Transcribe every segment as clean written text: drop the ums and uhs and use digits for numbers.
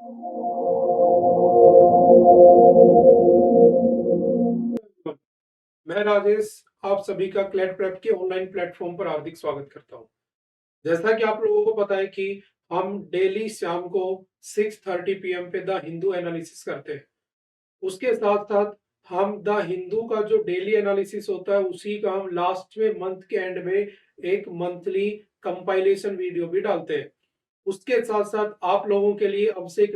मैं राजेश आप सभी का क्लैट प्रेप के ऑनलाइन प्लेटफॉर्म पर हार्दिक स्वागत करता हूं। जैसा कि आप लोगों को पता है कि हम डेली शाम को 6:30 पीएम पे द हिंदू एनालिसिस करते हैं। उसके साथ साथ हम द हिंदू का जो डेली एनालिसिस होता है उसी का हम लास्ट में मंथ के एंड में एक मंथली कंपाइलेशन वीडियो भी डालते हैं। उसके साथ साथ आप लोगों के लिए अब से एक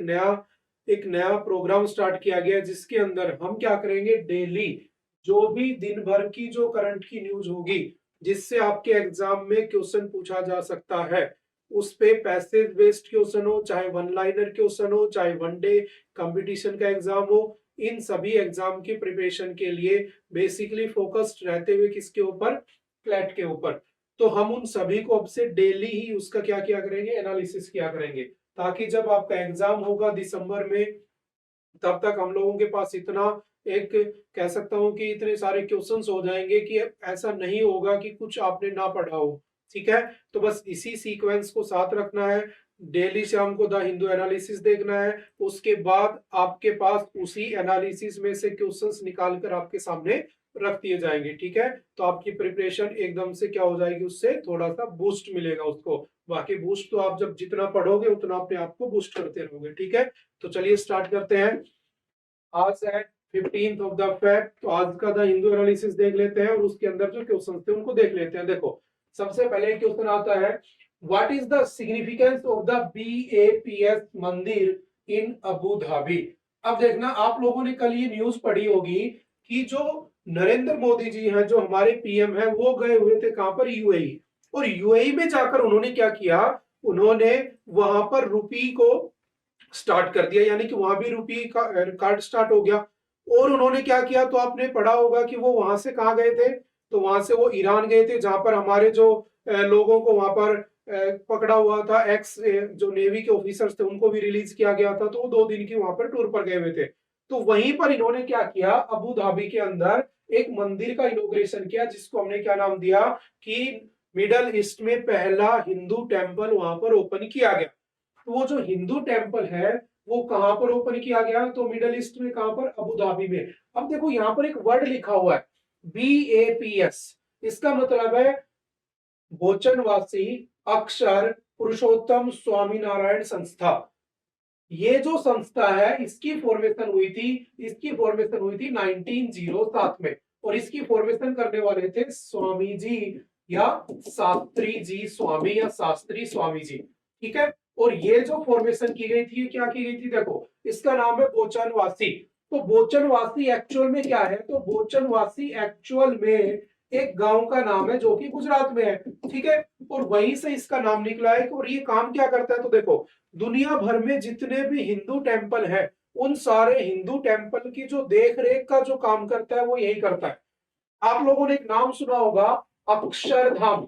नया प्रोग्राम स्टार्ट किया गया है, जिसके अंदर हम क्या करेंगे, डेली जो भी दिन भर की जो करंट की न्यूज होगी जिससे आपके एग्जाम में क्वेश्चन पूछा जा सकता है, उस पे पैसेज बेस्ड क्वेश्चन हो, चाहे वन लाइनर क्वेश्चन हो, चाहे वन डे कंपटीशन का एग्जाम हो, इन सभी एग्जाम की प्रिपरेशन के लिए बेसिकली फोकस्ड रहते हुए किसके ऊपर, क्लैट के ऊपर। तो हम उन सभी को अब से डेली ही उसका क्या किया करेंगे, एनालिसिस किया करेंगे, ताकि जब आपका एग्जाम होगा दिसंबर में, तब तक हम लोगों के पास इतना एक कह सकता हूं कि इतने सारे क्वेश्चंस हो जाएंगे कि ऐसा नहीं होगा कि कुछ आपने ना पढ़ा हो। ठीक है, तो बस इसी सीक्वेंस को साथ रखना है। डेली शाम को द हिंदू एनालिसिस देखना है, उसके बाद आपके पास उसी एनालिसिस में से क्वेश्चंस निकाल कर आपके सामने रख दिए जाएंगे। ठीक है, तो आपकी प्रिपरेशन एकदम से क्या हो जाएगी, उससे थोड़ा सा बूस्ट मिलेगा उसको। बाकी बूस्ट तो आप जब जितना पढ़ोगे उतना अपने आप को बूस्ट करते रहोगे। ठीक है, तो चलिए स्टार्ट करते हैं। आज है 15th ऑफ द फेब, तो आज का द हिंदू एनालिसिस देख लेते हैं और उसके अंदर जो क्वेश्चन थे उनको देख लेते हैं। देखो, सबसे पहले क्वेश्चन आता है, what is the significance of the BAPS मंदिर इन अबू धाबी। अब देखना, आप लोगों ने कल ये न्यूज पढ़ी होगी कि जो नरेंद्र मोदी जी हैं, जो हमारे पीएम हैं, वो गए हुए थे कहां पर, यूएई। और यूएई में जाकर उन्होंने क्या किया, उन्होंने वहां पर रुपी को स्टार्ट कर दिया, यानी कि वहां भी रुपी का कार्ड स्टार्ट हो गया। और उन्होंने क्या किया, तो आपने पढ़ा होगा कि वो वहां से कहाँ गए थे, तो वहां से वो ईरान गए थे, जहां पर हमारे जो लोगों को वहां पर पकड़ा हुआ था, एक्स जो नेवी के ऑफिसर्स थे उनको भी रिलीज किया गया था, तो वो 2 दिन की वहां पर टूर पर गए हुए थे। तो वहीं पर इन्होंने क्या किया, अबू धाबी के अंदर एक मंदिर का इनोग्रेशन किया, जिसको हमने क्या नाम दिया कि मिडल ईस्ट में पहला हिंदू टेम्पल वहां पर ओपन किया गया। तो वो जो हिंदू टेम्पल है वो कहां पर ओपन किया गया, तो मिडल ईस्ट में, कहां पर, अबू धाबी में। अब देखो यहां पर एक वर्ड लिखा हुआ है BAPS, इसका मतलब है बोचनवासी अक्षर पुरुषोत्तम स्वामीनारायण संस्था। ये जो संस्था है इसकी फॉर्मेशन हुई थी 1907 में, और इसकी फॉर्मेशन करने वाले थे स्वामी जी या शास्त्री जी स्वामी या शास्त्री स्वामी जी। ठीक है, और ये जो फॉर्मेशन की गई थी, क्या की गई थी, देखो इसका नाम है बोचनवासी। तो बोचनवासी एक्चुअल में क्या है, तो बोचनवासी एक्चुअल में एक गांव का नाम है जो कि गुजरात में है। ठीक है, और वहीं से इसका नाम निकला है। और ये काम क्या करता है, तो देखो दुनिया भर में जितने भी हिंदू टेम्पल है, उन सारे हिंदू टेम्पल की जो देख रेख का जो काम करता है वो यही करता है। आप लोगों ने एक नाम सुना होगा, अक्षरधाम।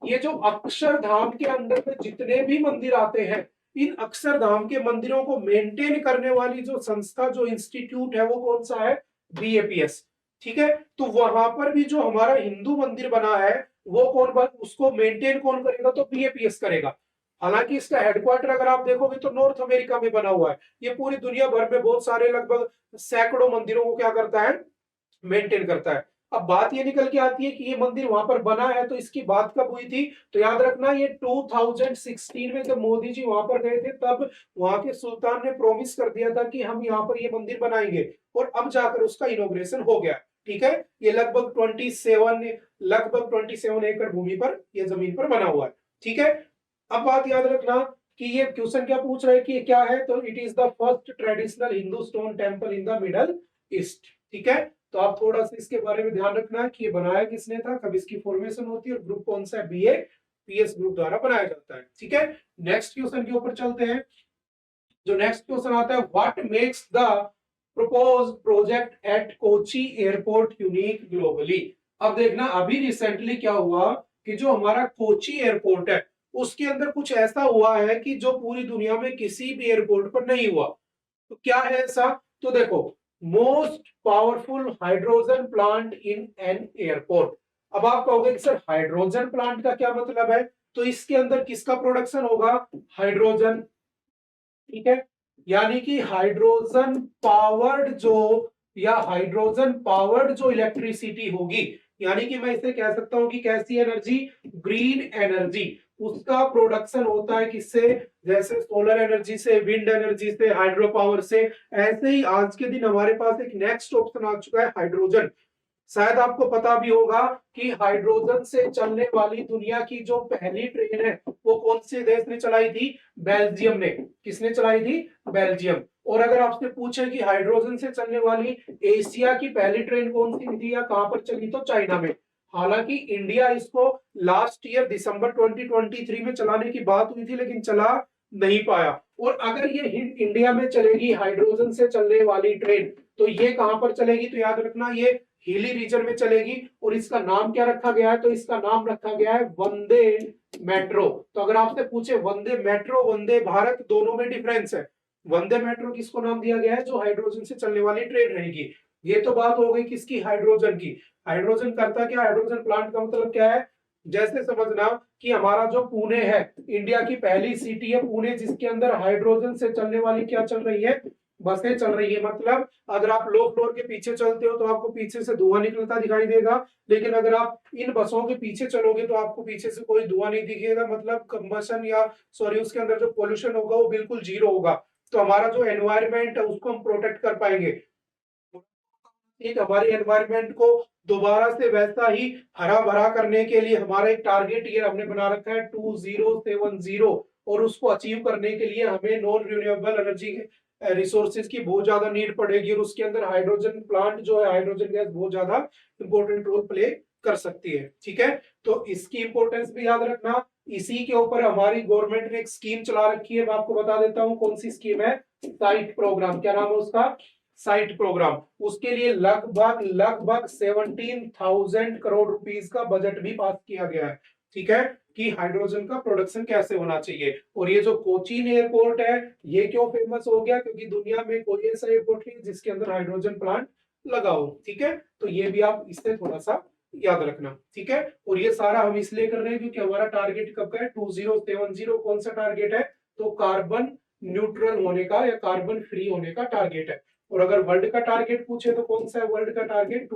ये जो अक्षरधाम के अंदर में जितने भी मंदिर आते हैं, इन अक्षरधाम के मंदिरों को मेंटेन करने वाली जो संस्था, जो इंस्टीट्यूट है, वो कौन सा है, BAPS। ठीक है, तो वहां पर भी जो हमारा हिंदू मंदिर बना है, वो उसको मेंटेन कौन करेगा, तो BAPS करेगा। हालांकि इसका हेडक्वार्टर अगर आप देखोगे तो नॉर्थ अमेरिका में बना हुआ है। ये पूरी दुनिया भर में बहुत सारे लगभग सैकड़ों मंदिरों को क्या करता है, मेंटेन करता है। अब बात ये निकल के आती है कि ये मंदिर वहां पर बना है, तो इसकी बात कब हुई थी, तो याद रखना ये 2016 में जब मोदी जी वहां पर गए थे, तब वहां के सुल्तान ने प्रॉमिस कर दिया था कि हम यहाँ पर ये मंदिर बनाएंगे, और अब जाकर उसका इनोग्रेशन हो गया। ठीक है, ये लगभग 27 एकड़ भूमि पर, यह जमीन पर बना हुआ है। ठीक है, अब बात याद रखना कि ये क्वेश्चन क्या पूछ रहा है कि ये क्या है, तो it is the first traditional Hindu stone temple in the middle east. ठीक है, तो आप थोड़ा सा इसके बारे में ध्यान रखना है कि ये बनाया किसने था, कब इसकी फॉर्मेशन होती है, और ग्रुप कौन सा है, BAPS ग्रुप द्वारा बनाया जाता है। ठीक है, नेक्स्ट क्वेश्चन के ऊपर चलते हैं। जो नेक्स्ट क्वेश्चन आता है, what makes the propose project at Kochi airport unique globally. अब देखना, अभी रिसेंटली क्या हुआ कि जो हमारा कोची एयरपोर्ट है, उसके अंदर कुछ ऐसा हुआ है कि जो पूरी दुनिया में किसी भी एयरपोर्ट पर नहीं हुआ। तो क्या है ऐसा, तो देखो, most powerful hydrogen plant in an airport. अब आप कहोगे कि सर हाइड्रोजन प्लांट का क्या मतलब है, तो इसके अंदर किसका प्रोडक्शन होगा, हाइड्रोजन। ठीक है, यानी कि हाइड्रोजन पावर्ड जो इलेक्ट्रिसिटी होगी, यानी कि मैं इसे कह सकता हूं कि कैसी एनर्जी, ग्रीन एनर्जी, उसका प्रोडक्शन होता है किससे, जैसे सोलर एनर्जी से, विंड एनर्जी से, हाइड्रो पावर से। ऐसे ही आज के दिन हमारे पास एक नेक्स्ट ऑप्शन आ चुका है, हाइड्रोजन। शायद आपको पता भी होगा कि हाइड्रोजन से चलने वाली दुनिया की जो पहली ट्रेन है वो कौन से देश ने चलाई थी, बेल्जियम ने। किसने चलाई थी, बेल्जियम। और अगर आपसे पूछे कि हाइड्रोजन से चलने वाली एशिया की पहली ट्रेन कौन सी थी या कहां पर चली, तो चाइना में। हालांकि इंडिया इसको लास्ट ईयर दिसंबर 2023 में चलाने की बात हुई थी, लेकिन चला नहीं पाया। और अगर ये इंडिया में चलेगी हाइड्रोजन से चलने वाली ट्रेन, तो ये कहां पर चलेगी, तो याद रखना ये हिली रीजन में चलेगी। और इसका नाम क्या रखा गया है, तो इसका नाम रखा गया है वंदे मेट्रो। तो अगर आपसे पूछे वंदे मेट्रो, वंदे भारत, दोनों में डिफरेंस है। वंदे मेट्रो किसको नाम दिया गया है, जो हाइड्रोजन से चलने वाली ट्रेन रहेगी। ये तो बात हो गई किसकी, हाइड्रोजन की। हाइड्रोजन करता क्या, हाइड्रोजन प्लांट का मतलब क्या है, जैसे समझना कि हमारा जो पुणे है, इंडिया की पहली सिटी है पुणे, जिसके अंदर हाइड्रोजन से चलने वाली क्या चल रही है, बसें चल रही है। मतलब अगर आप लो फ्लोर के पीछे चलते हो तो आपको पीछे से धुआं निकलता दिखाई देगा, लेकिन अगर आप इन बसों के पीछे चलोगे तो आपको पीछे से कोई धुआं नहीं दिखेगा। मतलब कंबशन या सॉरी उसके अंदर जो पोल्यूशन होगा वो बिल्कुल जीरो होगा। तो हमारा जो एनवायरमेंट है उसको हम प्रोटेक्ट कर पाएंगे। एक हमारी एनवायरमेंट को दोबारा से वैसा ही हरा भरा करने के लिए हमारा एक टारगेट ईयर हमने बना रखा है 2070। और उसको अचीव करने के लिए हमें नॉन रिन्यूएबल एनर्जी रिसोर्सेज की बहुत ज्यादा नीड पड़ेगी। और उसके अंदर हाइड्रोजन प्लांट जो है, हाइड्रोजन गैस बहुत ज्यादा इंपॉर्टेंट रोल प्ले कर सकती है। ठीक है, तो इसकी इंपॉर्टेंस भी याद रखना। इसी के ऊपर हमारी गवर्नमेंट ने एक स्कीम चला रखी है, मैं आपको बता देता हूँ कौन सी स्कीम है। साइट प्रोग्राम, क्या नाम है उसका, साइट प्रोग्राम। उसके लिए लगभग लगभग 17,000 करोड़ रुपीस का बजट भी पास किया गया है। ठीक है, कि हाइड्रोजन का प्रोडक्शन कैसे होना चाहिए। और ये जो कोचीन एयरपोर्ट है, ये क्यों फेमस हो गया, क्योंकि दुनिया में कोई ऐसा एयरपोर्ट नहीं जिसके अंदर हाइड्रोजन प्लांट लगा हो। ठीक है, तो ये भी आप इससे थोड़ा सा याद रखना। ठीक है, और ये सारा हम इसलिए कर रहे हैं क्योंकि हमारा टारगेट कब का है, 2070। कौन सा टारगेट है, तो कार्बन न्यूट्रल होने का या कार्बन फ्री होने का टारगेट है। और अगर वर्ल्ड का टारगेट पूछे तो कौन सा है वर्ल्ड का टारगेट,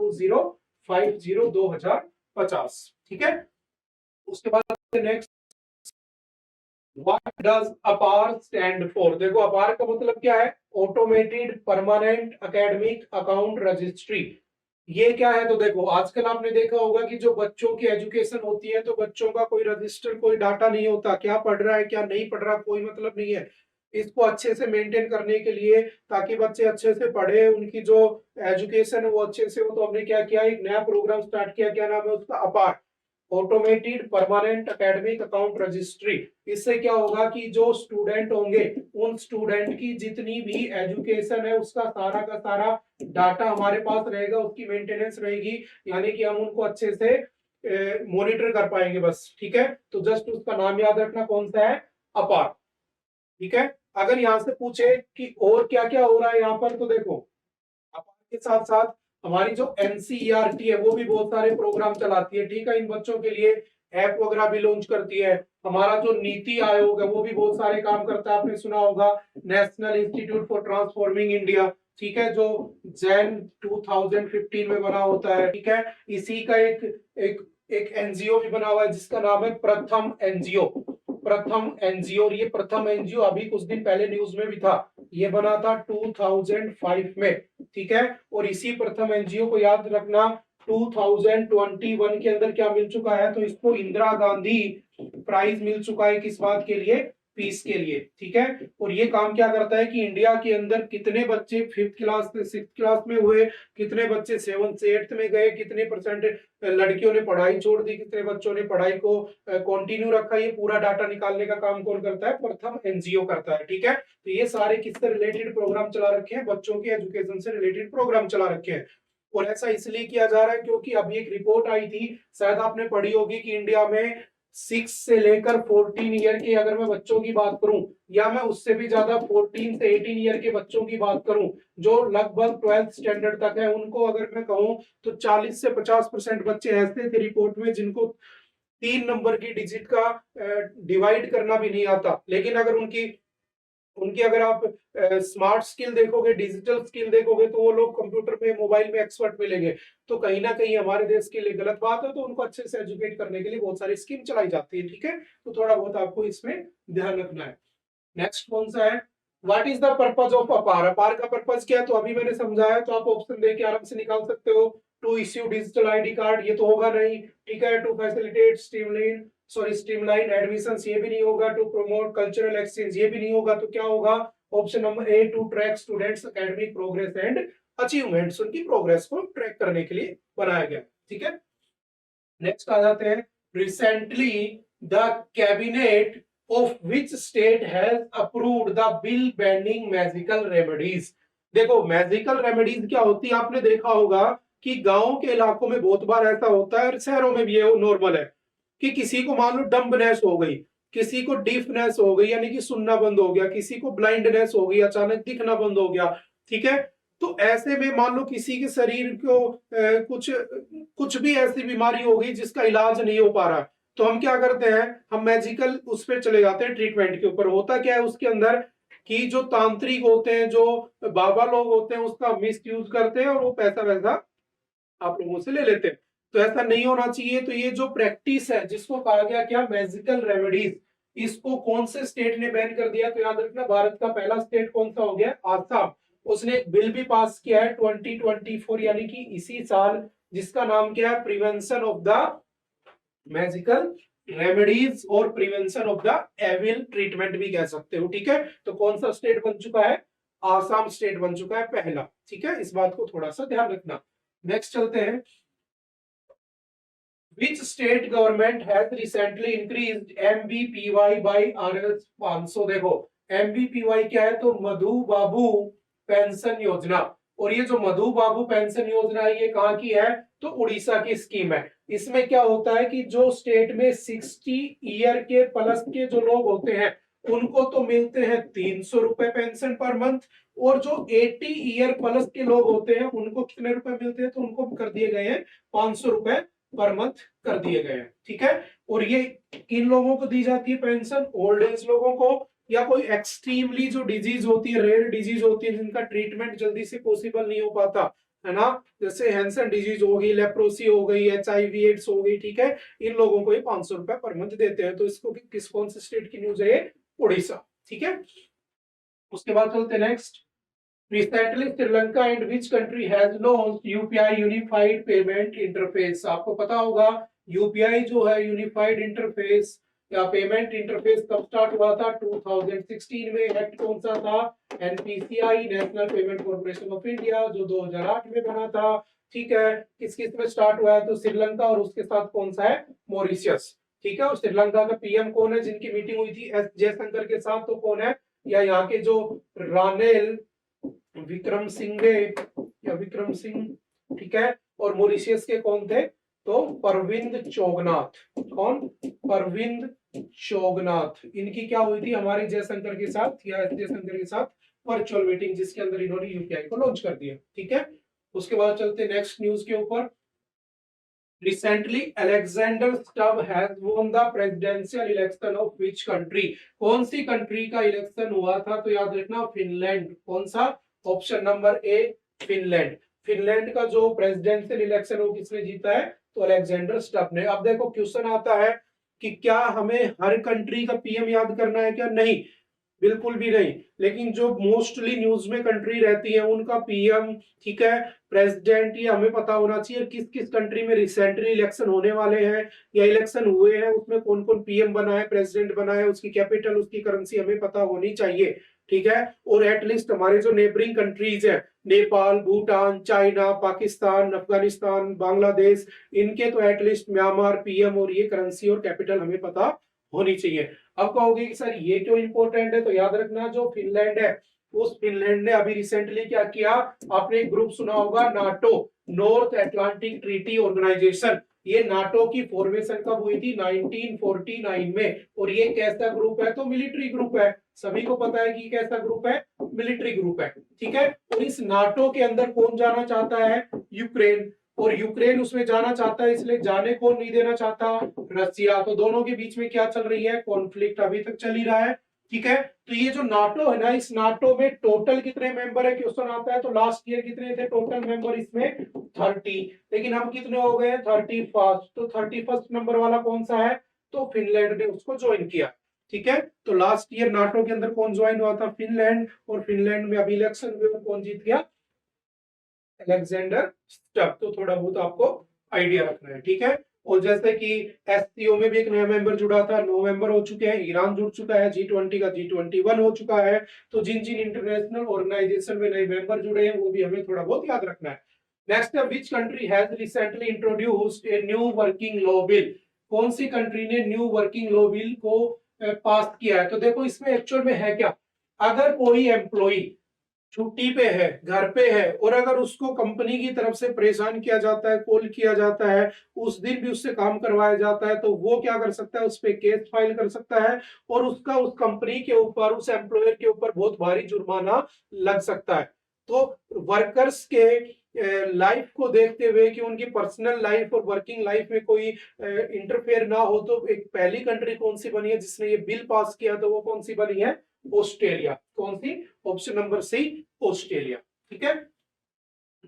2050। ठीक है, उसके बाद नेक्स्ट, व्हाट डज अपार स्टैंड फॉर। देखो अपार का मतलब क्या है, automated permanent academic account registry. ये क्या है, तो देखो आजकल आपने देखा होगा कि जो बच्चों की एजुकेशन होती है तो बच्चों का कोई रजिस्टर, कोई डाटा नहीं होता, क्या पढ़ रहा है क्या नहीं पढ़ रहा कोई मतलब नहीं है। इसको अच्छे से मेंटेन करने के लिए, ताकि बच्चे अच्छे से पढ़े, उनकी जो एजुकेशन है वो अच्छे से हो, तो हमने क्या किया, एक नया प्रोग्राम स्टार्ट किया। क्या नाम है उसका, अपार, automated permanent academic account registry. इससे क्या होगा कि जो स्टूडेंट होंगे, उन स्टूडेंट की जितनी भी एजुकेशन है उसका सारा का सारा डाटा हमारे पास रहेगा, उसकी मेंटेनेंस रहेगी। यानी कि हम उनको अच्छे से मॉनिटर कर पाएंगे बस। ठीक है, तो जस्ट उसका नाम याद रखना कौन सा है, अपार। ठीक है, अगर यहाँ से पूछे कि और क्या क्या हो रहा है यहाँ पर, तो देखो अपार के साथ साथ हमारी जो एनसीईआरटी है वो भी बहुत सारे प्रोग्राम चलाती है। ठीक है, इन बच्चों के लिए ऐप वगैरह भी लॉन्च करती है। हमारा जो नीति आयोग है वो भी बहुत सारे काम करता है, आपने सुना होगा, national institute for transforming India. ठीक है, जो जैन 2015 में बना होता है। ठीक है, इसी का एक एक एनजीओ भी बना हुआ है जिसका नाम है प्रथम एनजीओ। प्रथम एनजीओ, और ये प्रथम एनजीओ अभी कुछ दिन पहले न्यूज में भी था, ये बना था 2005 में। ठीक है, और इसी प्रथम एनजीओ को याद रखना 2021 के अंदर क्या मिल चुका है, तो इसको इंदिरा गांधी प्राइज मिल चुका है, किस बात के लिए, पीस के लिए। ठीक है, और ये काम क्या करता है कि इंडिया के अंदर कितने बच्चे 5th क्लास से 6th क्लास में हुए, कितने बच्चे 7th से 8th में गए, कितने परसेंट लड़कियों ने पढ़ाई छोड़ दी, कितने बच्चों ने पढ़ाई को कंटिन्यू रखा, ये पूरा डाटा निकालने का काम कौन करता है, प्रथम एनजीओ करता है। ठीक है, तो ये सारे किससे रिलेटेड प्रोग्राम चला रखे हैं, बच्चों की एजुकेशन से रिलेटेड प्रोग्राम चला रखे हैं। और ऐसा इसलिए किया जा रहा है क्योंकि अभी एक रिपोर्ट आई थी, शायद आपने पढ़ी होगी, कि इंडिया में 6 से लेकर 14 ईयर के अगर मैं बच्चों की बात करूं, या मैं उससे भी ज्यादा 14 से 18 ईयर के बच्चों की बात करूं, जो लगभग 12th स्टैंडर्ड तक है, उनको अगर मैं कहूं तो 40 से 50% बच्चे ऐसे थे रिपोर्ट में जिनको 3 नंबर की डिजिट का डिवाइड करना भी नहीं आता। लेकिन अगर उनकी उनकी अगर आप स्मार्ट स्किल देखोगे, डिजिटल स्किल देखोगे, तो वो लोग कंप्यूटर में, मोबाइल में एक्सपर्ट मिलेंगे। तो कहीं ना कहीं हमारे देश के लिए गलत बात है, तो उनको अच्छे से एजुकेट करने के लिए बहुत सारी स्कीम चलाई जाती है, ठीक है। तो थोड़ा बहुत आपको इसमें ध्यान रखना है। नेक्स्ट कौन सा है, what is the purpose of अपार, अपार का पर्पज क्या है, तो अभी मैंने समझाया, तो आप ऑप्शन दे के आराम से निकाल सकते हो। To issue digital ID card, ये तो होगा नहीं, ठीक है। टू फैसिलिटेट स्ट्रीमलाइन एडमिशंस, ये भी नहीं होगा। टू प्रमोट कल्चरल एक्सचेंज, ये भी नहीं होगा। तो क्या होगा, option number A, to track students academic progress and achievements, उनकी प्रोग्रेस को ट्रैक करने के लिए बनाया गया, ठीक है। नेक्स्ट आ जाते हैं, recently the cabinet of which state has approved the bill banning magical remedies. देखो मैजिकल रेमेडीज क्या होती है, आपने देखा होगा कि गांव के इलाकों में बहुत बार ऐसा होता है, और शहरों में भी ये नॉर्मल है, कि किसी को मान लो डम्बनेस हो गई, किसी को डीफनेस हो गई, यानी कि सुनना बंद हो गया, किसी को ब्लाइंडनेस हो गई, अचानक दिखना बंद हो गया, ठीक है। तो ऐसे में मान लो किसी के शरीर को कुछ कुछ भी ऐसी बीमारी हो गई जिसका इलाज नहीं हो पा रहा, तो हम क्या करते हैं, हम मैजिकल उस पर चले जाते हैं, ट्रीटमेंट के ऊपर। होता क्या है उसके अंदर, कि जो तांत्रिक होते हैं, जो बाबा लोग होते हैं, उसका मिस यूज करते हैं, और वो पैसा वैसा आप लोगों से ले लेते हैं। तो ऐसा नहीं होना चाहिए। तो ये जो प्रैक्टिस है, जिसको कहा गया क्या, मैजिकल रेमेडीज, इसको कौन से स्टेट ने बैन कर दिया, तो याद रखना भारत का पहला स्टेट कौन सा हो गया, आसाम। उसने एक बिल भी पास किया है 2024, यानी कि इसी साल, जिसका नाम क्या है, prevention of the magical remedies और prevention of the evil treatment भी कह सकते हो, ठीक है। तो कौन सा स्टेट बन चुका है, आसाम स्टेट बन चुका है पहला, ठीक है। इस बात को थोड़ा सा ध्यान रखना। नेक्स्ट चलते हैं, which state government has recently increased MBPY by Rs 500। देखो MBPY क्या है, तो मधु बाबू पेंशन योजना। और ये जो मधु बाबू पेंशन योजना है, ये कहाँ की है, तो उड़ीसा की स्कीम है। इसमें क्या होता है कि जो स्टेट में 60 ईयर के प्लस के जो लोग होते हैं, उनको तो मिलते हैं 300 रुपए पेंशन पर मंथ, और जो 80 ईयर प्लस के लोग होते हैं, उनको कितने रुपए मिलते हैं, तो उनको कर दिए गए हैं 500 रुपए पर मंथ कर दिए गए हैं, ठीक है। और ये किन लोगों को दी जाती है पेंशन, ओल्ड एज लोगों को, या कोई एक्सट्रीमली जो डिजीज होती है, रेयर डिजीज होती है, जिनका ट्रीटमेंट जल्दी से पॉसिबल नहीं हो पाता, है ना, जैसे हैंसन डिजीज हो गई, लेप्रोसी हो गई, HIV एड्स हो गई, ठीक है। इन लोगों को ये 500 रुपए पर मंथ देते हैं। तो इसको किस कौन से स्टेट की न्यूज है, उड़ीसा, ठीक है। उसके बाद चलते next, Recently, Sri Lanka and which country has launched UPI Unified Payment Interface? आपको पता होगा UPI जो है यूनिफाइड इंटरफेस या पेमेंट इंटरफेस कब स्टार्ट हुआ था, 2016 में। एक्ट कौन सा था, NPCI, national payment corporation of India, जो 2008 में बना था, ठीक है। किस किस में स्टार्ट हुआ है, तो श्रीलंका, और उसके साथ कौन सा है, मॉरिशियस, ठीक है। और श्रीलंका का PM कौन है, जिनकी मीटिंग हुई थी S जयशंकर के साथ, तो कौन है, या यहाँ के जो रानेल विक्रम सिंघे या विक्रम सिंह, ठीक है। और मॉरिशियस के कौन थे, तो परविंद चोगनाथ। कौन, परविंद चोगनाथ। इनकी क्या हुई थी हमारे जयशंकर के साथ, या जयशंकर के साथ वर्चुअल मीटिंग, जिसके अंदर इन्होंने यूपीआई को लॉन्च कर दिया, ठीक है। उसके बाद चलते नेक्स्ट न्यूज के ऊपर। Recently, Alexander Stubb has won the presidential election of which country? कौन सी कंट्री का इलेक्शन हुआ था, तो याद रखना फिनलैंड। कौन सा, ऑप्शन नंबर ए, फिनलैंड। फिनलैंड का जो प्रेसिडेंशियल इलेक्शन वो किसने जीता है, तो अलेक्जेंडर स्टब ने। अब देखो क्वेश्चन आता है कि क्या हमें हर कंट्री का PM याद करना है क्या, नहीं, बिल्कुल भी नहीं। लेकिन जो मोस्टली न्यूज में कंट्री रहती है, उनका PM, ठीक है, प्रेसिडेंट, ये हमें पता होना चाहिए। किस किस कंट्री में रिसेंटली इलेक्शन होने वाले हैं या इलेक्शन हुए हैं, उसमें कौन कौन PM बना है, प्रेसिडेंट बना है, उसकी कैपिटल, उसकी करेंसी हमें पता होनी चाहिए, ठीक है। और एटलीस्ट हमारे जो नेबरिंग कंट्रीज है, नेपाल, भूटान, चाइना, पाकिस्तान, अफगानिस्तान, बांग्लादेश, इनके तो एटलीस्ट म्यांमार PM और ये करेंसी और कैपिटल हमें पता होनी चाहिए। अब कहोगे कि सर ये क्यों इंपॉर्टेंट है, तो याद रखना जो फिनलैंड है, उस फिनलैंड ने अभी रिसेंटली क्या किया, आपने एक ग्रुप सुना होगा NATO, North Atlantic Treaty Organization. ये नाटो की फॉर्मेशन कब हुई थी, 1949 में। और ये कैसा ग्रुप है, तो मिलिट्री ग्रुप है। सभी को पता है कि कैसा ग्रुप है, मिलिट्री ग्रुप है, ठीक है। और इस नाटो के अंदर कौन जाना चाहता है, यूक्रेन। और यूक्रेन उसमें जाना चाहता है, इसलिए जाने कौन नहीं देना चाहता, रसिया। तो दोनों के बीच में क्या चल रही है, कॉन्फ्लिक्ट अभी तक चल ही रहा है, ठीक है। तो ये जो नाटो है ना, इस नाटो में टोटल कितने मेंबर है, क्वेश्चन आता है। तो लास्ट ईयर कितने थे टोटल मेंबर इसमें, 30, लेकिन हम कितने हो गए 31st। तो 31st नंबर वाला कौन सा है, तो फिनलैंड ने उसको ज्वाइन किया। ठीक है, तो लास्ट ईयर नाटो के अंदर कौन ज्वाइन हुआ था, फिनलैंड, और फिनलैंड में अभी इलेक्शन हुए और कौन जीत गया, अलेक्जेंडर स्टब। तो थोड़ा बहुत आपको आइडिया रखना है। ठीक है, और जैसे कि एससीओ में भी एक नया मेंबर जुड़ा था, 9 मेंबर हो चुके हैं, ईरान जुड़ चुका है, G20 का G21 हो चुका है। तो जिन जिन इंटरनेशनल ऑर्गेनाइजेशन में नए मेंबर जुड़े हैं वो भी हमें थोड़ा बहुत याद रखना है। नेक्स्ट है, which country has recently introduced a new working law bill. कौन सी कंट्री ने न्यू वर्किंग लॉ बिल को पास किया है। तो देखो इसमें एक्चुअल में है क्या, अगर कोई एम्प्लॉई छुट्टी पे है, घर पे है, और अगर उसको कंपनी की तरफ से परेशान किया जाता है, कॉल किया जाता है, उस दिन भी उससे काम करवाया जाता है, तो वो क्या कर सकता है, उस पे केस फाइल कर सकता है, और उसका उस कंपनी के ऊपर, उस एम्प्लॉयर के ऊपर बहुत भारी जुर्माना लग सकता है। तो वर्कर्स के लाइफ को देखते हुए कि उनकी पर्सनल लाइफ और वर्किंग लाइफ में कोई इंटरफेयर ना हो, तो एक पहली कंट्री कौन सी बनी है जिसने ये बिल पास किया, तो वो कौन सी बनी है, ऑस्ट्रेलिया। कौन सी, ऑप्शन नंबर सी, ऑस्ट्रेलिया। ठीक है,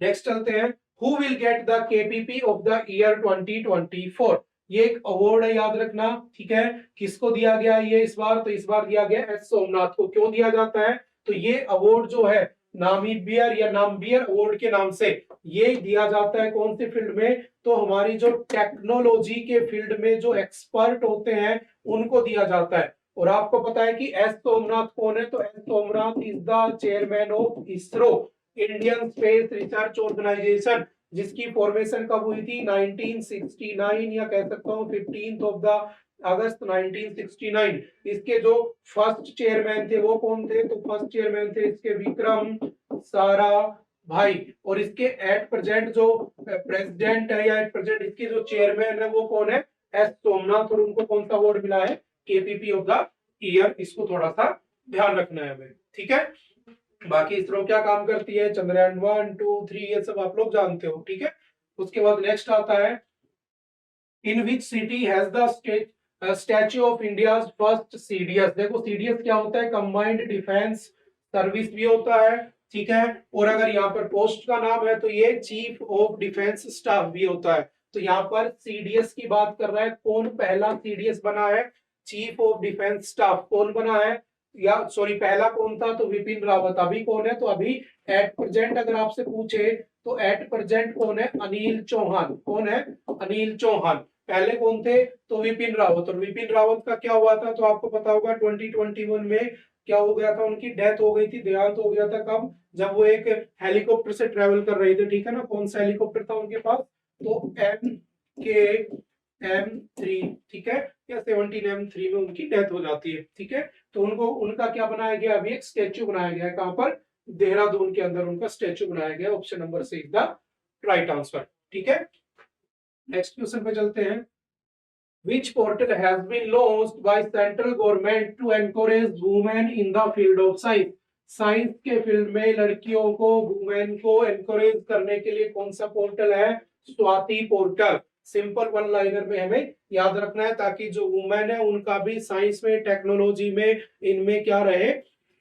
नेक्स्ट चलते हैं, who will get the KPP of the year 2024। ये एक अवार्ड है, याद रखना। ठीक है, किसको दिया गया ये इस बार, तो इस बार दिया गया एस सोमनाथ को। क्यों दिया जाता है, तो ये अवार्ड जो है नामीबियर या नाम्बियर अवार्ड के नाम से ये दिया जाता है कौन से फील्ड में, तो हमारी जो टेक्नोलॉजी के फील्ड में जो एक्सपर्ट होते हैं उनको दिया जाता है। और आपको पता है कि एस सोमनाथ कौन है, तो S Somnath is the chairman of ISRO, Indian Space Research Organization, जिसकी फॉर्मेशन कब हुई थी, 1969, या कह सकता हूँ 15 ऑफ द अगस्त 1969। इसके जो फर्स्ट चेयरमैन थे वो कौन थे, तो फर्स्ट चेयरमैन थे इसके विक्रम सारा भाई, और इसके एट प्रेजेंट जो प्रेसिडेंट है या एट प्रेजेंट इसके जो चेयरमैन है वो कौन है, एस सोमनाथ, और उनको कौन सा अवार्ड मिला है, केपीपी ऑफ द ईयर। इसको थोड़ा सा ध्यान रखना है हमें। ठीक है, बाकी इसरो क्या काम करती है, चंद्रयान 1, 2, 3 ये सब आप लोग जानते हो। ठीक है, उसके बाद नेक्स्ट आता है, in which city has the statue of India first CDS. देखो सीडीएस क्या होता है, कंबाइंड डिफेंस सर्विस भी होता है। ठीक है, और अगर यहाँ पर पोस्ट का नाम है तो ये चीफ ऑफ डिफेंस स्टाफ भी होता है। तो यहाँ पर सीडीएस की बात कर रहा है, कौन पहला सीडीएस बना है, चीफ ऑफ डिफेंस स्टाफ कौन बना है, या सॉरी पहला कौन था, तो विपिन रावत। अभी कौन है, तो अभी एट प्रेजेंट अगर आपसे पूछे तो एट प्रेजेंट कौन है, अनिल चौहान। कौन है, अनिल चौहान। पहले कौन थे, तो विपिन रावत। और विपिन रावत का क्या हुआ था, तो आपको पता होगा 2021 में क्या हो गया था, उनकी डेथ हो गई थी, देहांत हो गया था। कब, जब वो एक हेलीकॉप्टर से ट्रेवल कर रहे थे। ठीक है ना, कौन सा हेलीकॉप्टर था उनके पास, तो MKM3। ठीक है, या 17M3 में उनकी डेथ हो जाती है। ठीक है, तो उनको उनका क्या बनाया गया, अभी एक स्टेच्यू बनाया गया है, कहां पर, देहरादून के अंदर उनका स्टेच्यू बनाया गया। Option number C is the right answer. ठीक है, नेक्स्ट क्वेश्चन पे चलते हैं, which portal has been launched by central government to encourage women in the field of science। Science के फील्ड में लड़कियों को, वुमेन को एनकरेज करने के लिए कौन सा पोर्टल है, Swati portal. Simple one liner में हमें याद रखना है, ताकि जो वुमेन है उनका भी साइंस में, टेक्नोलॉजी में, इनमें क्या रहे,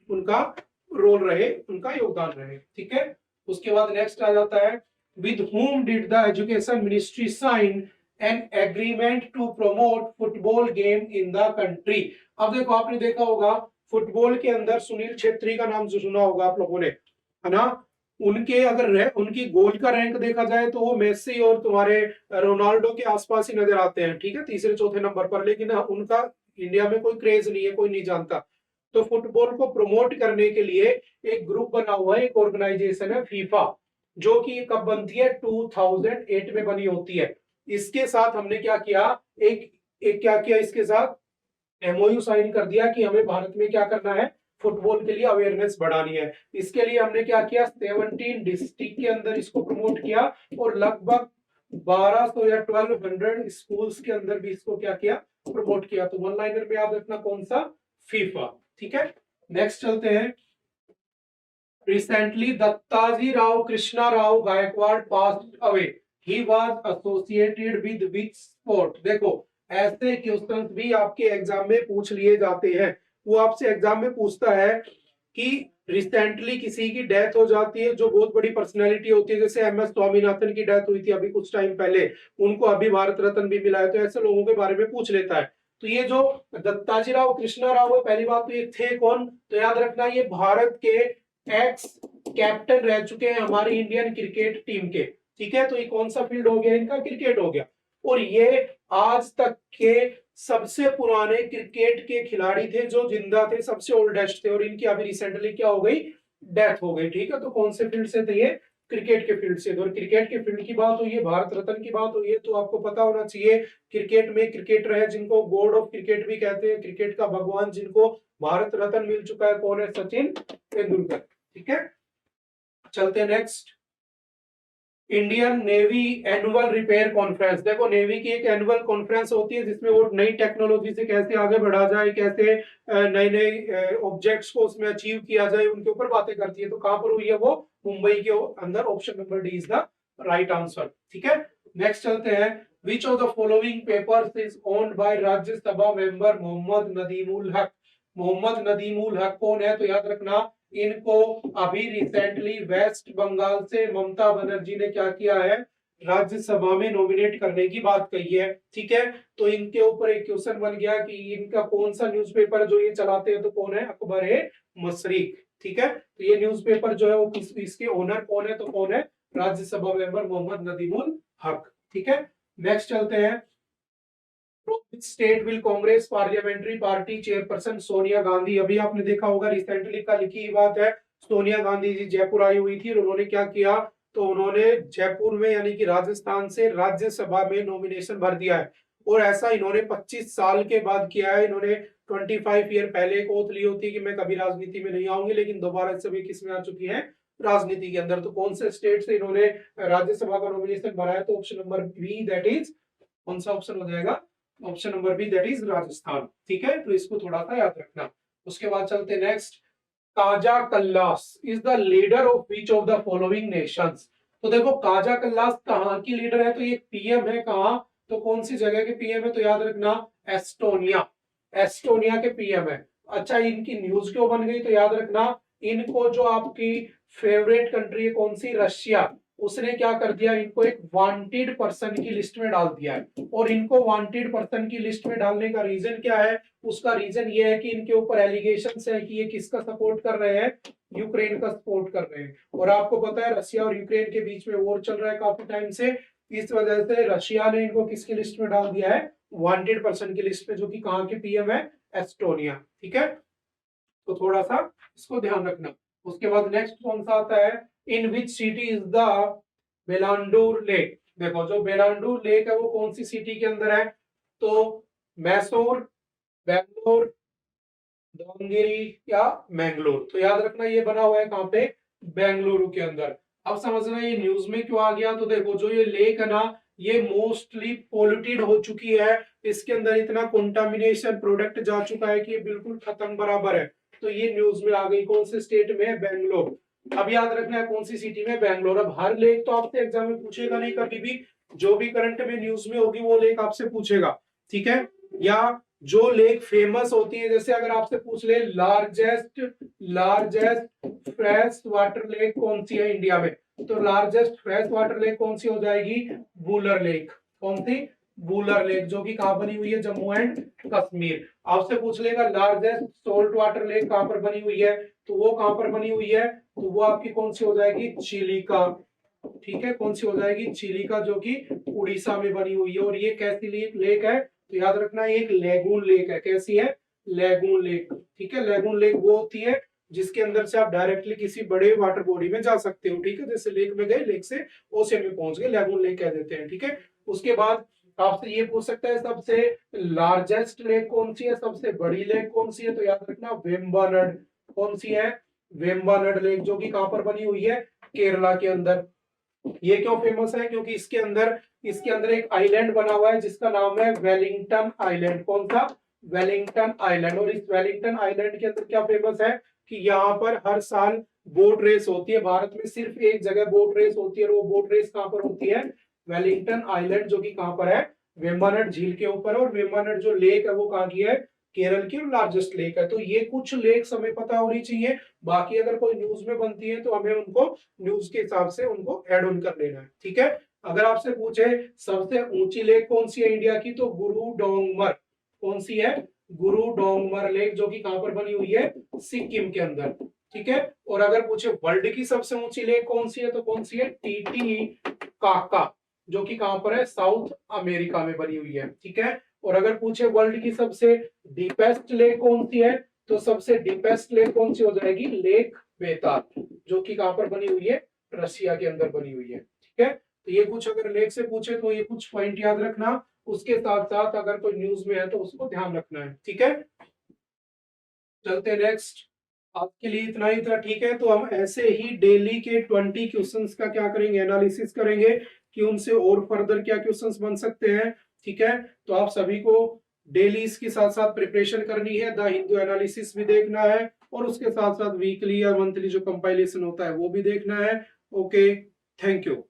उनका रोल रहे, उनका योगदान रहे। ठीक है, उसके बाद नेक्स्ट आ जाता है, with whom did the education ministry sign an agreement to promote football game in the country। अब देखो आपने देखा होगा फुटबॉल के अंदर सुनील छेत्री का नाम जो सुना होगा आप लोगों ने, है ना। उनके अगर उनकी गोल का रैंक देखा जाए तो वो मेसी और तुम्हारे रोनाल्डो के आसपास ही नजर आते हैं। ठीक है, तीसरे चौथे नंबर पर, लेकिन उनका इंडिया में कोई क्रेज नहीं है, कोई नहीं जानता। तो फुटबॉल को प्रमोट करने के लिए एक ग्रुप बना हुआ है, एक ऑर्गेनाइजेशन है फीफा, जो कि कब बनती है, 2008 में बनी होती है। इसके साथ हमने क्या किया, एक क्या किया, इसके साथ एमओयू साइन कर दिया कि हमें भारत में क्या करना है, फुटबॉल के लिए अवेयरनेस बढ़ानी है। इसके लिए हमने क्या किया, 17 डिस्ट्रिक्ट के अंदर इसको प्रमोट किया, और लगभग 1200 या 1200 स्कूल्स के अंदर भी इसको क्या किया, प्रमोट किया। तो वन लाइनर में याद रखना कौन सा, फीफा। ठीक है, नेक्स्ट चलते हैं, Recently, Dattaji Rao Krishna Rao Gaikwad passed away. He was associated with which sport? देखो ऐसे क्वेश्चंस भी आपके एग्जाम में पूछ लिए जाते हैं। वो आपसे एग्जाम में पूछता है कि रिसेंटली किसी की डेथ हो जाती है जो बहुत बड़ी पर्सनैलिटी होती है, जैसे एम एस स्वामीनाथन की डेथ हुई थी अभी कुछ टाइम पहले, उनको अभी भारत रत्न भी मिला है, तो ऐसे लोगों के बारे में पूछ लेता है। तो ये जो दत्ताजी राव कृष्णा राव है, पहली बात तो ये थे कौन, तो याद रखना ये भारत के एक्स कैप्टन रह चुके हैं हमारी इंडियन क्रिकेट टीम के। ठीक है, तो ये कौन सा फील्ड हो गया इनका, क्रिकेट हो गया। और ये आज तक के सबसे पुराने क्रिकेट के खिलाड़ी थे जो जिंदा थे, सबसे ओल्डेस्ट थे, और इनकी अभी रिसेंटली क्या हो गई, डेथ हो गई। ठीक है, तो कौन से फील्ड से थे ये, क्रिकेट के फील्ड से। और क्रिकेट के फील्ड की बात हुई है, भारत रत्न की बात हुई है, तो आपको पता होना चाहिए क्रिकेट में क्रिकेटर है जिनको गॉड ऑफ क्रिकेट भी कहते हैं, क्रिकेट का भगवान जिनको भारत रत्न मिल चुका है, कौन है, सचिन तेंदुलकर। ठीक है, चलते हैं next. Indian navy annual repair conference. देखो नेवी की एक एनुअल कॉन्फ्रेंस होती है जिसमें वो नई टेक्नोलॉजी से कैसे आगे बढ़ा जाए, कैसे नए नए ऑब्जेक्ट्स को उसमें अचीव किया जाए, उनके ऊपर बातें करती है। तो कहां पर हुई है वो, मुंबई के अंदर। Option number D is the right answer. ठीक है, नेक्स्ट चलते हैं। Which of the following papers is owned by Rajya Sabha member Mohammad Nadimul Haque. Mohammad Nadimul हक कौन है, तो याद रखना इनको अभी रिसेंटली वेस्ट बंगाल से ममता बनर्जी ने क्या किया है, राज्यसभा में नॉमिनेट करने की बात कही है। ठीक है, तो इनके ऊपर एक क्वेश्चन बन गया कि इनका कौन सा न्यूज़पेपर जो ये चलाते हैं, तो कौन है, अकबर है मसरीक। ठीक है, तो ये न्यूज़पेपर जो है वो इसके ओनर कौन है, तो कौन है, राज्यसभा मेंबर मोहम्मद नदीमुल हक। ठीक है, नेक्स्ट चलते हैं। State will Congress parliamentary party chairperson Sonia Gandhi. अभी आपने देखा होगा रिसेंटली का लिखी बात है, सोनिया गांधी जी जयपुर आई हुई थी और उन्होंने क्या किया, तो उन्होंने जयपुर में यानी कि राजस्थान से राज्यसभा में नॉमिनेशन भर दिया है। और ऐसा इन्होंने 25 साल के बाद किया है। इन्होंने 25 ईयर पहले एक ओथ ली होती है कि मैं कभी राजनीति में नहीं आऊंगी, लेकिन दोबारा से भी किस में आ चुकी है, राजनीति के अंदर। तो कौन से स्टेट से इन्होंने राज्यसभा का नॉमिनेशन भरा है, तो option number B, that is कौन सा ऑप्शन हो जाएगा, option number B, that is Rajasthan. ठीक है, तो इसको थोड़ा सा याद रखना। उसके बाद चलते next. Kaja Kallas is the leader of which of the following nations. तो देखो काजा कल्लास कहाँ की लीडर है, तो ये पीएम है, कहाँ, तो कौन सी जगह के पीएम है, तो याद रखना एस्टोनिया, एस्टोनिया के पीएम है। अच्छा, इनकी न्यूज क्यों बन गई, तो याद रखना इनको जो आपकी फेवरेट कंट्री है कौन सी, रशिया, उसने क्या कर दिया, इनको एक वांटेड पर्सन की लिस्ट में डाल दिया है। और इनको वांटेड पर्सन की लिस्ट में डालने का रीजन क्या है, उसका रीजन ये है कि इनके ऊपर एलिगेशंस है कि ये किसका सपोर्ट कर रहे हैं, यूक्रेन का सपोर्ट कर रहे हैं। और आपको पता है रशिया और यूक्रेन के बीच में वॉर चल रहा है काफी टाइम से, इस वजह से रशिया ने इनको किसकी लिस्ट में डाल दिया है, वांटेड पर्सन की लिस्ट में, जो कि कहाँ के पीएम है, एस्टोनिया। ठीक है, तो थोड़ा सा इसको ध्यान रखना। उसके बाद नेक्स्ट कौन सा आता है, in which city is the Bellandur lake. देखो जो बेलांडूर लेक है वो कौन सी सिटी के अंदर है, तो मैसूर, बेंगलोर, दावणगेरे या मैंगलोर। तो याद रखना ये बना हुआ है कहाँ पे, बेंगलुरु के अंदर। अब समझना ये न्यूज में क्यों आ गया, तो देखो जो ये लेक है ना, ये मोस्टली पोल्यूटेड हो चुकी है, इसके अंदर इतना कंटामिनेशन प्रोडक्ट जा चुका है कि ये बिल्कुल खत्म बराबर है। तो ये न्यूज में आ गई, कौन से स्टेट में, बेंगलोर। अब याद रखना है कौन सी सिटी में, बेंगलोर। अब हर लेक तो आपसे एग्जाम में पूछेगा नहीं कभी भी, जो भी करंट में न्यूज में होगी वो लेक आपसे पूछेगा। ठीक है, या जो लेक फेमस होती है, जैसे अगर आपसे पूछ ले largest largest fresh water lake कौन सी है इंडिया में, तो लार्जेस्ट फ्रेश वाटर लेक कौन सी हो जाएगी, वूलर लेक। कौन सी, वूलर लेक, जो कि कहां बनी हुई है, जम्मू एंड कश्मीर। आपसे पूछ लेगा लार्जेस्ट सोल्ट वाटर लेक कहां पर बनी हुई है, तो वो कहां पर बनी हुई है, तो वो आपकी कौन सी हो जाएगी, चिलिका। ठीक है, कौन सी हो जाएगी, चिलिका, जो कि उड़ीसा में बनी हुई है। और ये कैसी लेक है, तो याद रखना एक लेगून लेक है। कैसी है, लेगून लेक। ठीक है, लेगून लेक वो होती है जिसके अंदर से आप डायरेक्टली किसी बड़े वाटर बॉडी में जा सकते हो। ठीक है, जैसे लेक में गए, लेक से ओशन में पहुंच गए, लेगून लेक कह देते हैं। ठीक है, उसके बाद आपसे ये पूछ सकता है सबसे लार्जेस्ट लेक कौन सी है, सबसे बड़ी लेक कौन सी है, तो याद रखना वेम्बनाड। कौन सी है, वेम्बनाड लेक, जो कि कहां पर बनी हुई है, केरला के अंदर। ये क्यों फेमस है, क्योंकि इसके अंदर एक आइलैंड बना हुआ है जिसका नाम है वेलिंगटन आइलैंड। कौन सा, वेलिंगटन आइलैंड। और इस वेलिंगटन आइलैंड के अंदर क्या फेमस है कि यहाँ पर हर साल बोट रेस होती है। भारत में सिर्फ एक जगह बोट रेस होती है, और वो बोट रेस कहाँ पर होती है, वेलिंगटन आइलैंड, जो कि कहाँ पर है, वेम्बनाड झील के ऊपर। और वेम्बनाड जो लेक है वो कहाँ की है, केरल की लार्जेस्ट लेक है। तो ये कुछ लेक्स हमें पता होनी चाहिए, बाकी अगर कोई न्यूज में बनती है तो हमें उनको न्यूज के हिसाब से उनको ऐड ऑन कर लेना है, ठीक है। अगर आपसे पूछे सबसे ऊंची लेक कौन सी है इंडिया की, तो गुरु डोंगमर। कौन सी है? गुरु डोंगमर लेक, जो कि कहां पर बनी हुई है? सिक्किम के अंदर, ठीक है। और अगर पूछे वर्ल्ड की सबसे ऊंची लेक कौन सी है, तो कौन सी है? टीटी काका, जो कि कहां पर है? साउथ अमेरिका में बनी हुई है, ठीक है। और अगर पूछे वर्ल्ड की सबसे डीपेस्ट लेक कौन सी है, तो सबसे डीपेस्ट लेक कौन सी हो जाएगी? लेक बेताल, जो कि कहां पर बनी हुई है? रशिया के अंदर बनी हुई है, ठीक है। तो ये कुछ अगर लेख से पूछे तो ये कुछ पॉइंट याद रखना, उसके साथ साथ अगर कोई न्यूज में है तो उसको ध्यान रखना है, ठीक है। चलते नेक्स्ट। आपके लिए इतना ही था, ठीक है। तो हम ऐसे ही डेली के 20 क्वेश्चंस का क्या करेंगे? एनालिसिस करेंगे कि उनसे और फर्दर क्या क्वेश्चंस बन सकते हैं, ठीक है। तो आप सभी को डेली इसके साथ साथ प्रिपरेशन करनी है, द हिंदू एनालिसिस भी देखना है, और उसके साथ साथ वीकली या मंथली जो कंपाइलेशन होता है वो भी देखना है। Okay, thank you.